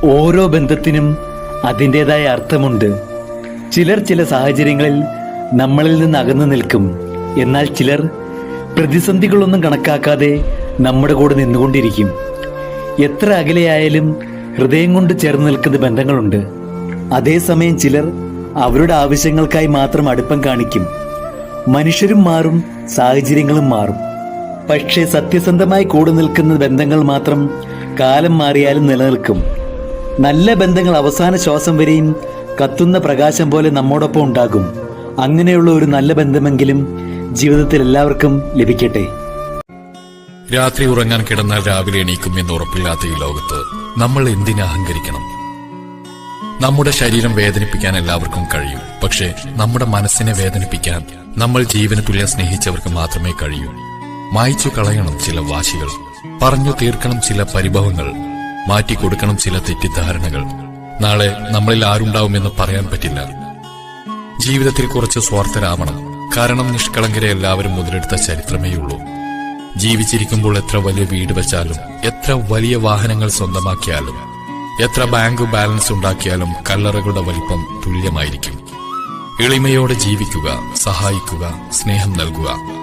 ഓരോ ബന്ധത്തിനും അതിൻ്റെതായ അർത്ഥമുണ്ട്. ചിലർ ചില സാഹചര്യങ്ങളിൽ നമ്മളിൽ നിന്ന് അകന്നു നിൽക്കും. എന്നാൽ ചിലർ പ്രതിസന്ധികളൊന്നും കണക്കാക്കാതെ നമ്മുടെ കൂടെ നിന്നുകൊണ്ടിരിക്കും. എത്ര അകലെയായാലും ഹൃദയം കൊണ്ട് ചേർന്ന് നിൽക്കുന്ന ബന്ധങ്ങളുണ്ട്. അതേസമയം ചിലർ അവരുടെ ആവശ്യങ്ങൾക്കായി മാത്രം അടുപ്പം കാണിക്കും. മനുഷ്യരും മാറും, സാഹചര്യങ്ങളും മാറും. പക്ഷേ സത്യസന്ധമായി കൂടെ നിൽക്കുന്ന ബന്ധങ്ങൾ മാത്രം കാലം മാറിയാലും നിലനിൽക്കും. നല്ല ബന്ധങ്ങൾ അവസാന ശ്വാസം വരെയും കത്തുന്ന പ്രകാശം പോലെ നമ്മോടൊപ്പം ഉണ്ടാകും. അങ്ങനെയുള്ള ഒരു നല്ല ബന്ധമെങ്കിലും ജീവിതത്തിൽ എല്ലാവർക്കും ലഭിക്കട്ടെ. രാത്രി ഉറങ്ങാൻ കിടന്നാൽ രാവിലെ എണീക്കും എന്ന് ഉറപ്പില്ലാത്ത ഈ ലോകത്ത് നമ്മൾ എന്തിന് അഹങ്കരിക്കണം? നമ്മുടെ ശരീരം വേദനിപ്പിക്കാൻ എല്ലാവർക്കും കഴിയും. പക്ഷേ നമ്മുടെ മനസ്സിനെ വേദനിപ്പിക്കാൻ നമ്മൾ ജീവന് തുല്യം സ്നേഹിച്ചവർക്ക് മാത്രമേ കഴിയൂ. മായ്ച്ചു കളയണം ചില വാശികൾ, പറഞ്ഞു തീർക്കണം ചില പരിഭവങ്ങൾ, മാറ്റിക്കൊടുക്കണം ചില തെറ്റിദ്ധാരണകൾ. നാളെ നമ്മളിൽ ആരുണ്ടാവുമെന്ന് പറയാൻ പറ്റില്ല. ജീവിതത്തിൽ കുറച്ച് സ്വാർത്ഥരാവണം. കാരണം നിഷ്കളങ്കരെ എല്ലാവരും മുതലെടുത്ത ചരിത്രമേയുള്ളൂ. ജീവിച്ചിരിക്കുമ്പോൾ എത്ര വലിയ വീട് വെച്ചാലും, എത്ര വലിയ വാഹനങ്ങൾ സ്വന്തമാക്കിയാലും, എത്ര ബാങ്ക് ബാലൻസ് ഉണ്ടാക്കിയാലും കല്ലറകളുടെ വലിപ്പം തുല്യമായിരിക്കും. എളിമയോടെ ജീവിക്കുക, സഹായിക്കുക, സ്നേഹം നൽകുക.